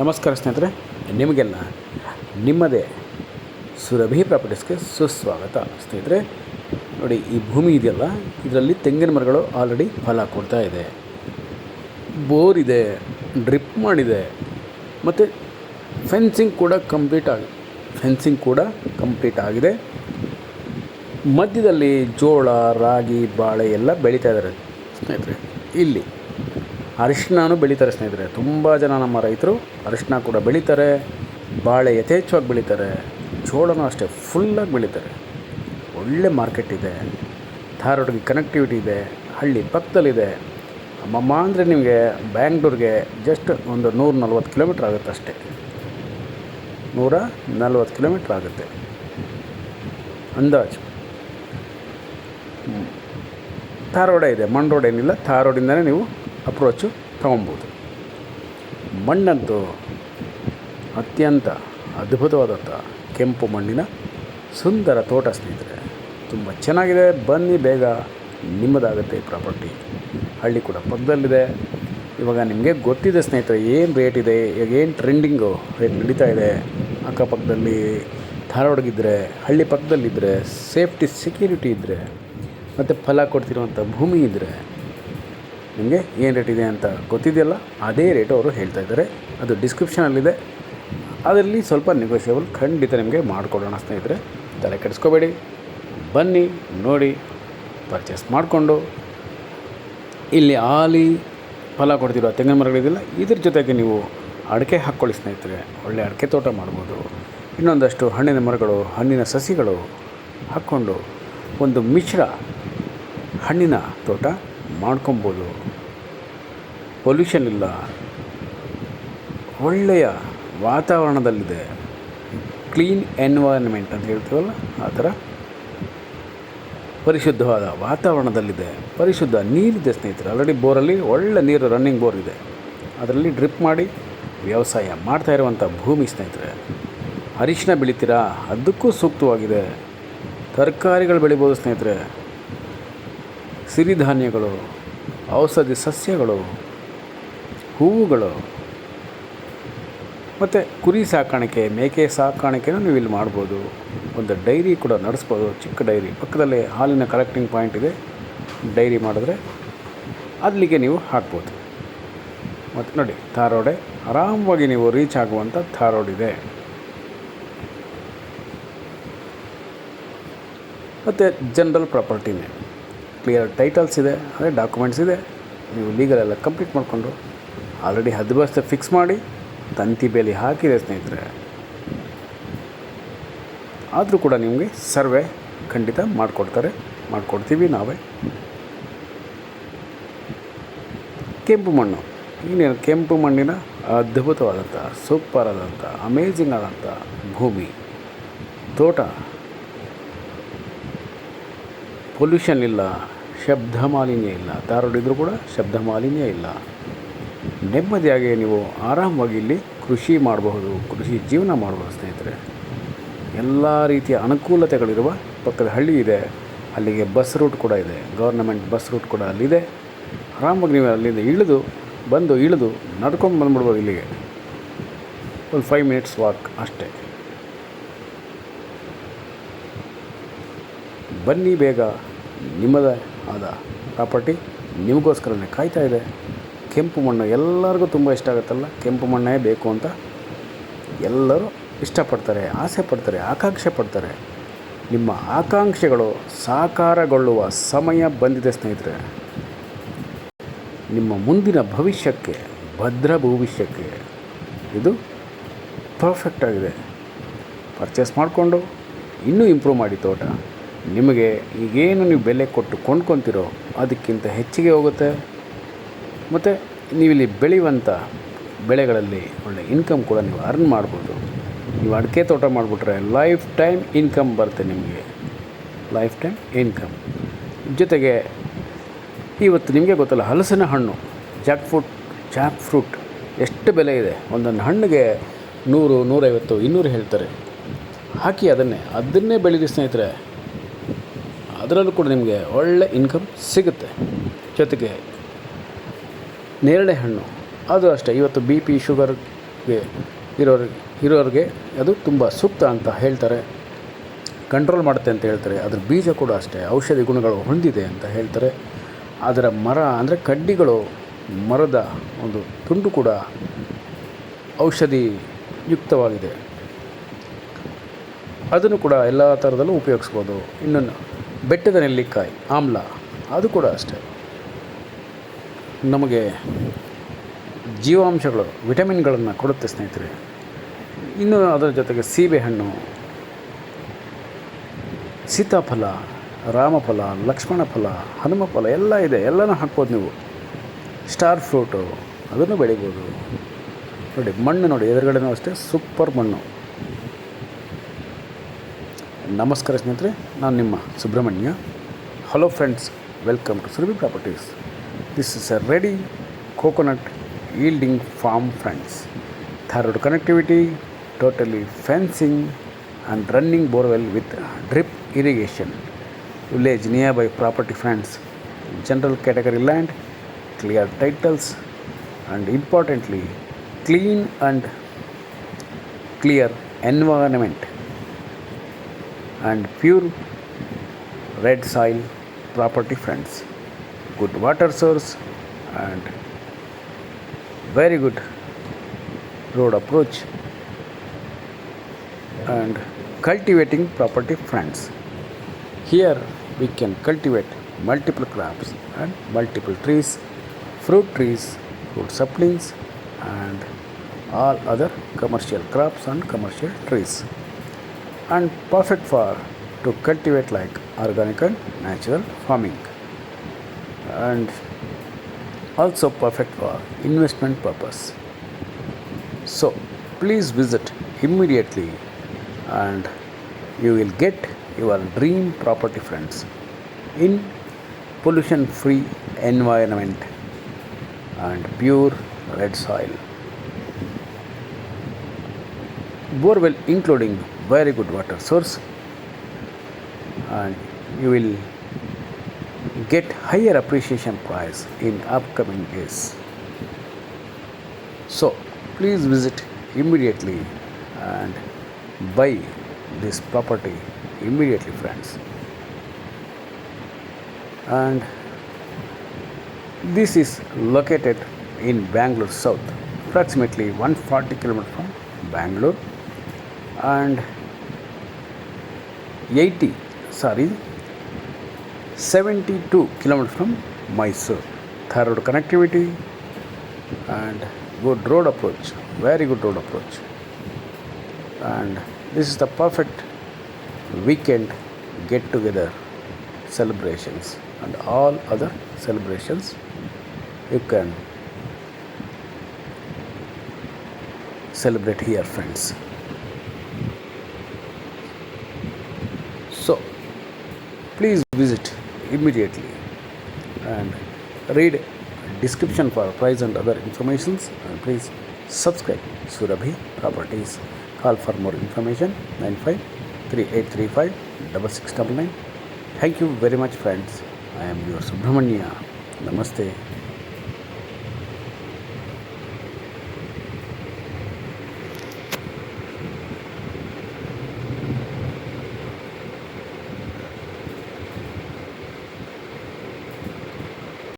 ನಮಸ್ಕಾರ ಸ್ನೇಹಿತರೆ, ನಿಮಗೆಲ್ಲ ನಿಮ್ಮದೇ ಸುರಭಿ ಪ್ರಾಪರ್ಟೀಸ್ಗೆ ಸುಸ್ವಾಗತ. ಸ್ನೇಹಿತರೆ ನೋಡಿ, ಈ ಭೂಮಿ ಇದೆಯಲ್ಲ, ಇದರಲ್ಲಿ ತೆಂಗಿನ ಮರಗಳು ಆಲ್ರೆಡಿ ಫಲ ಕೊಡ್ತಾ ಇದೆ, ಬೋರ್ ಇದೆ, ಡ್ರಿಪ್ ಮಾಡಿದೆ, ಮತ್ತು ಫೆನ್ಸಿಂಗ್ ಕೂಡ ಕಂಪ್ಲೀಟ್ ಆಗಿದೆ. ಮಧ್ಯದಲ್ಲಿ ಜೋಳ, ರಾಗಿ, ಬಾಳೆ ಎಲ್ಲ ಬೆಳೀತಾ ಇದ್ದಾರೆ ಸ್ನೇಹಿತರೆ. ಇಲ್ಲಿ ಅರಿಶಿಣನೂ ಬೆಳೀತಾರೆ ಸ್ನೇಹಿತರೆ. ತುಂಬ ಜನ ನಮ್ಮ ರೈತರು ಅರಿಶಿಣ ಕೂಡ ಬೆಳೀತಾರೆ, ಬಾಳೆ ಯಥೇಚ್ಛವಾಗಿ ಬೆಳೀತಾರೆ, ಜೋಳನೂ ಅಷ್ಟೇ ಫುಲ್ಲಾಗಿ ಬೆಳೀತಾರೆ. ಒಳ್ಳೆ ಮಾರ್ಕೆಟ್ ಇದೆ, ಧಾರವಾಡಕ್ಕೆ ಕನೆಕ್ಟಿವಿಟಿ ಇದೆ, ಹಳ್ಳಿ ಪಕ್ಕದಲ್ಲಿದೆ. ಅಮ್ಮಮ್ಮ ಅಂದರೆ ನಿಮಗೆ ಬ್ಯಾಂಗ್ಳೂರಿಗೆ ಜಸ್ಟ್ ಒಂದು 140 ಕಿಲೋಮೀಟ್ರ್ ಆಗುತ್ತೆ ಅಷ್ಟೇ, 140 ಕಿಲೋಮೀಟ್ರ್ ಆಗುತ್ತೆ ಅಂದಾಜು. ಧಾರವಾಡ ಇದೆ, ಮಣ್ಣು ರೋಡ್ ಏನಿಲ್ಲ, ಧಾರವಾಡಿಂದಲೇ ನೀವು ಅಪ್ರೋಚು ತೊಗೊಬೋದು. ಮಣ್ಣಂತೂ ಅತ್ಯಂತ ಅದ್ಭುತವಾದಂಥ ಕೆಂಪು ಮಣ್ಣಿನ ಸುಂದರ ತೋಟ ಸ್ನೇಹಿತರೆ, ತುಂಬ ಚೆನ್ನಾಗಿದೆ. ಬನ್ನಿ, ಬೇಗ ನಿಮ್ಮದಾಗುತ್ತೆ ಈ ಪ್ರಾಪರ್ಟಿ. ಹಳ್ಳಿ ಕೂಡ ಪಕ್ಕದಲ್ಲಿದೆ. ಇವಾಗ ನಿಮಗೆ ಗೊತ್ತಿದೆ ಸ್ನೇಹಿತರೆ ಏನು ರೇಟ್ ಇದೆ, ಈಗ ಏನು ಟ್ರೆಂಡಿಂಗು ರೇಟ್ ನಡೀತಾ ಇದೆ. ಅಕ್ಕಪಕ್ಕದಲ್ಲಿ ಧಾರವಾಡಗಿದ್ದರೆ, ಹಳ್ಳಿ ಪಕ್ಕದಲ್ಲಿದ್ದರೆ, ಸೇಫ್ಟಿ ಸೆಕ್ಯೂರಿಟಿ ಇದ್ದರೆ, ಮತ್ತು ಫಲ ಕೊಡ್ತಿರುವಂಥ ಭೂಮಿ ಇದ್ದರೆ ನಿಮಗೆ ಏನು ರೇಟ್ ಇದೆ ಅಂತ ಗೊತ್ತಿದೆಯಲ್ಲ, ಅದೇ ರೇಟು ಅವರು ಹೇಳ್ತಾ ಇದ್ದಾರೆ. ಅದು ಡಿಸ್ಕ್ರಿಪ್ಷನಲ್ಲಿದೆ, ಅದರಲ್ಲಿ ಸ್ವಲ್ಪ ನೆಗೋಷಿಯಬಲ್ ಖಂಡಿತ ನಿಮಗೆ ಮಾಡಿಕೊಡೋಣ ಸ್ನೇಹಿತರೆ. ತಲೆ ಕೆಡಿಸ್ಕೋಬೇಡಿ, ಬನ್ನಿ ನೋಡಿ ಪರ್ಚೇಸ್ ಮಾಡಿಕೊಂಡು ಇಲ್ಲಿ ಆಲಿ ಫಲ ಕೊಡ್ತಿರೋ ತೆಂಗಿನ ಮರಗಳಿದೆಯಲ್ಲ, ಇದ್ರ ಜೊತೆಗೆ ನೀವು ಅಡಿಕೆ ಹಾಕ್ಕೊಳ್ಳಿ ಸ್ನೇಹಿತರೆ. ಒಳ್ಳೆ ಅಡಿಕೆ ತೋಟ ಮಾಡ್ಬೋದು. ಇನ್ನೊಂದಷ್ಟು ಹಣ್ಣಿನ ಮರಗಳು, ಹಣ್ಣಿನ ಸಸಿಗಳು ಹಾಕ್ಕೊಂಡು ಒಂದು ಮಿಶ್ರ ಹಣ್ಣಿನ ತೋಟ ಮಾಡ್ಕೊಬೋದು. ಪೊಲ್ಯೂಷನ್ ಇಲ್ಲ, ಒಳ್ಳೆಯ ವಾತಾವರಣದಲ್ಲಿದೆ, ಕ್ಲೀನ್ ಎನ್ವೈರ್ನ್ಮೆಂಟ್ ಅಂತ ಹೇಳ್ತೀವಲ್ಲ ಆ ಥರ ಪರಿಶುದ್ಧವಾದ ವಾತಾವರಣದಲ್ಲಿದೆ. ಪರಿಶುದ್ಧ ನೀರಿದೆ ಸ್ನೇಹಿತರೆ. ಆಲ್ರೆಡಿ ಬೋರಲ್ಲಿ ಒಳ್ಳೆ ನೀರು, ರನ್ನಿಂಗ್ ಬೋರ್ ಇದೆ. ಅದರಲ್ಲಿ ಡ್ರಿಪ್ ಮಾಡಿ ವ್ಯವಸಾಯ ಮಾಡ್ತಾ ಇರುವಂಥ ಭೂಮಿ ಸ್ನೇಹಿತರೆ. ಅರಿಶಿಣ ಬೆಳಿತೀರಾ, ಅದಕ್ಕೂ ಸೂಕ್ತವಾಗಿದೆ. ತರಕಾರಿಗಳು ಬೆಳಿಬೋದು ಸ್ನೇಹಿತರೆ, ಸಿರಿಧಾನ್ಯಗಳು, ಔಷಧಿ ಸಸ್ಯಗಳು, ಹೂವುಗಳು, ಮತ್ತು ಕುರಿ ಸಾಕಾಣಿಕೆ, ಮೇಕೆ ಸಾಕಾಣಿಕೆನೂ ನೀವು ಇಲ್ಲಿ ಮಾಡ್ಬೋದು. ಒಂದು ಡೈರಿ ಕೂಡ ನಡೆಸ್ಬೋದು, ಚಿಕ್ಕ ಡೈರಿ. ಪಕ್ಕದಲ್ಲೇ ಹಾಲಿನ ಕಲೆಕ್ಟಿಂಗ್ ಪಾಯಿಂಟ್ ಇದೆ. ಡೈರಿ ಮಾಡಿದ್ರೆ ಅಲ್ಲಿಗೆ ನೀವು ಹಾಕ್ಬೋದು. ಮತ್ತು ನೋಡಿ, ಧಾರವಾಡ ಆರಾಮವಾಗಿ ನೀವು ರೀಚ್ ಆಗುವಂಥ ಧಾರವಾಡ ಇದೆ. ಮತ್ತು ಜನರಲ್ ಪ್ರಾಪರ್ಟಿನೇ, ಕ್ಲಿಯರ್ ಟೈಟಲ್ಸ್ ಇದೆ, ಅದೇ ಡಾಕ್ಯುಮೆಂಟ್ಸ್ ಇದೆ. ನೀವು ಲೀಗಲ್ ಎಲ್ಲ ಕಂಪ್ಲೀಟ್ ಮಾಡಿಕೊಂಡು ಆಲ್ರೆಡಿ ಹದ್ಬಸ್ತ ಫಿಕ್ಸ್ ಮಾಡಿ ತಂತಿ ಬೇಲಿ ಹಾಕಿದೆ ಸ್ನೇಹಿತರೆ. ಆದರೂ ಕೂಡ ನಿಮಗೆ ಸರ್ವೆ ಖಂಡಿತ ಮಾಡಿಕೊಡ್ತೀವಿ ನಾವೇ. ಕೆಂಪು ಮಣ್ಣು, ಇನ್ನೇನು ಕೆಂಪು ಮಣ್ಣಿನ ಅದ್ಭುತವಾದಂಥ, ಸೂಪರ್ ಆದಂಥ, ಅಮೇಜಿಂಗ್ ಆದಂಥ ಭೂಮಿ, ತೋಟ. ಪೊಲ್ಯೂಷನ್ ಇಲ್ಲ, ಶಬ್ದ ಮಾಲಿನ್ಯ ಇಲ್ಲ. ಧಾರವಾಡಿದ್ರೂ ಕೂಡ ಶಬ್ದ ಮಾಲಿನ್ಯ ಇಲ್ಲ. ನೆಮ್ಮದಿಯಾಗಿ ನೀವು ಆರಾಮವಾಗಿ ಇಲ್ಲಿ ಕೃಷಿ ಮಾಡಬಹುದು, ಕೃಷಿ ಜೀವನ ಮಾಡಬಹುದು ಸ್ನೇಹಿತರೆ. ಎಲ್ಲ ರೀತಿಯ ಅನುಕೂಲತೆಗಳಿರುವ ಪಕ್ಕದ ಹಳ್ಳಿ ಇದೆ. ಅಲ್ಲಿಗೆ ಬಸ್ ರೂಟ್ ಕೂಡ ಇದೆ, ಗೌರ್ನಮೆಂಟ್ ಬಸ್ ರೂಟ್ ಕೂಡ ಅಲ್ಲಿದೆ. ಆರಾಮಾಗಿ ನೀವು ಅಲ್ಲಿಂದ ಇಳಿದು ನಡ್ಕೊಂಡು ಬಂದ್ಬಿಡ್ಬೋದು ಇಲ್ಲಿಗೆ. ಒಂದು 5 ಮಿನಿಟ್ಸ್ ವಾಕ್ ಅಷ್ಟೇ. ಬನ್ನಿ, ಬೇಗ ನಿಮ್ಮದೇ ಆದ ಪ್ರಾಪರ್ಟಿ ನಿಮಗೋಸ್ಕರನೇ ಕಾಯ್ತಾ ಇದೆ. ಕೆಂಪು ಮಣ್ಣು ಎಲ್ಲರಿಗೂ ತುಂಬ ಇಷ್ಟ ಆಗುತ್ತಲ್ಲ, ಕೆಂಪು ಮಣ್ಣೇ ಬೇಕು ಅಂತ ಎಲ್ಲರೂ ಇಷ್ಟಪಡ್ತಾರೆ, ಆಸೆ ಪಡ್ತಾರೆ, ಆಕಾಂಕ್ಷೆ ಪಡ್ತಾರೆ. ನಿಮ್ಮ ಆಕಾಂಕ್ಷೆಗಳು ಸಾಕಾರಗೊಳ್ಳುವ ಸಮಯ ಬಂದಿದೆ ಸ್ನೇಹಿತರೆ. ನಿಮ್ಮ ಮುಂದಿನ ಭವಿಷ್ಯಕ್ಕೆ, ಭದ್ರ ಭವಿಷ್ಯಕ್ಕೆ ಇದು ಪರ್ಫೆಕ್ಟಾಗಿದೆ. ಪರ್ಚೇಸ್ ಮಾಡಿಕೊಂಡು ಇನ್ನೂ ಇಂಪ್ರೂವ್ ಮಾಡಿ ತೋಟ. ನಿಮಗೆ ಈಗೇನು ನೀವು ಬೆಲೆ ಕೊಟ್ಟು ಕೊಂಡ್ಕೊತೀರೋ ಅದಕ್ಕಿಂತ ಹೆಚ್ಚಿಗೆ ಹೋಗುತ್ತೆ. ಮತ್ತು ನೀವಿಲ್ಲಿ ಬೆಳೆಯುವಂಥ ಬೆಳೆಗಳಲ್ಲಿ ಒಳ್ಳೆ ಇನ್ಕಮ್ ಕೂಡ ನೀವು ಅರ್ನ್ ಮಾಡ್ಬೋದು. ನೀವು ಅಡಿಕೆ ತೋಟ ಮಾಡಿಬಿಟ್ರೆ ಲೈಫ್ ಟೈಮ್ ಇನ್ಕಮ್ ಬರುತ್ತೆ ನಿಮಗೆ, ಲೈಫ್ ಟೈಮ್ ಇನ್ಕಮ್. ಜೊತೆಗೆ ಇವತ್ತು ನಿಮಗೆ ಗೊತ್ತಲ್ಲ, ಹಲಸಿನ ಹಣ್ಣು, ಜಾಕ್ ಫ್ರೂಟ್ ಎಷ್ಟು ಬೆಲೆ ಇದೆ. ಒಂದೊಂದು ಹಣ್ಣಿಗೆ 100, 150, 200 ಹೇಳ್ತಾರೆ. ಹಾಕಿ ಅದನ್ನೇ ಬೆಳೀರಿ ಸ್ನೇಹಿತರೆ. ಅದರಲ್ಲೂ ಕೂಡ ನಿಮಗೆ ಒಳ್ಳೆ ಇನ್ಕಮ್ ಸಿಗುತ್ತೆ. ಜೊತೆಗೆ ನೇರಳೆ ಹಣ್ಣು, ಅದು ಅಷ್ಟೇ. ಇವತ್ತು BP, ಶುಗರ್ ಇರೋರಿಗೆ ಅದು ತುಂಬ ಸೂಕ್ತ ಅಂತ ಹೇಳ್ತಾರೆ. ಕಂಟ್ರೋಲ್ ಮಾಡುತ್ತೆ ಅಂತ ಹೇಳ್ತಾರೆ. ಅದ್ರ ಬೀಜ ಕೂಡ ಅಷ್ಟೇ ಔಷಧಿ ಗುಣಗಳು ಹೊಂದಿದೆ ಅಂತ ಹೇಳ್ತಾರೆ. ಅದರ ಮರ ಅಂದರೆ ಕಡ್ಡಿಗಳು, ಮರದ ಒಂದು ತುಂಡು ಕೂಡ ಔಷಧಿ ಯುಕ್ತವಾಗಿದೆ. ಅದನ್ನು ಕೂಡ ಎಲ್ಲ ಥರದಲ್ಲೂ ಉಪಯೋಗಿಸ್ಬೋದು. ಇನ್ನು ಬೆಟ್ಟದ ನೆಲ್ಲಿಕಾಯಿ ಆಮ್ಲ, ಅದು ಕೂಡ ಅಷ್ಟೇ ನಮಗೆ ಜೀವಾಂಶಗಳು, ವಿಟಮಿನ್ಗಳನ್ನು ಕೊಡುತ್ತೆ ಸ್ನೇಹಿತರೆ. ಇನ್ನು ಅದರ ಜೊತೆಗೆ ಸೀಬೆಹಣ್ಣು, ಸೀತಾಫಲ, ರಾಮಫಲ, ಲಕ್ಷ್ಮಣ ಫಲ, ಹನುಮ ಫಲ ಎಲ್ಲ ಇದೆ. ಎಲ್ಲನೂ ಹಾಕ್ಬೋದು ನೀವು. ಸ್ಟಾರ್ ಫ್ರೂಟು ಅದನ್ನು ಬೆಳಿಬೋದು. ನೋಡಿ ಮಣ್ಣು ನೋಡಿ, ಎದುರುಗಡೆನೂ ಅಷ್ಟೇ ಸೂಪರ್ ಮಣ್ಣು. ನಮಸ್ಕಾರ ಸ್ನೇಹಿತರೆ, ನಾನು ನಿಮ್ಮ Subramanya. Hello friends, welcome to Surabhi properties. This is a ready coconut yielding farm friends. Tharod connectivity, totally fencing and running borewell with drip irrigation. Village nearby property friends. General category land, clear titles, and importantly clean and clear environment and pure red soil property friends. Good water source and very good road approach and cultivating property friends. Here we can cultivate multiple crops and multiple trees, fruit trees, fruit saplings and all other commercial crops and commercial trees, and perfect for to cultivate like organic and natural farming, and also perfect for investment purpose. So please visit immediately and you will get your dream property friends in pollution free environment and pure red soil. Borewell including very good water source, and you will get higher appreciation price in upcoming days. So please visit immediately and buy this property immediately friends. And this is located in Bangalore South, approximately 140 km from Bangalore and 72 km from Mysore. Tharod connectivity and good road approach, very good road approach. And this is the perfect weekend get together celebrations and all other celebrations you can celebrate here friends. So please visit immediately and read description for price and other informations, and please subscribe Surabhi Properties. Call for more information 9538356699. Thank you very much friends. I am your Subramanya. Namaste.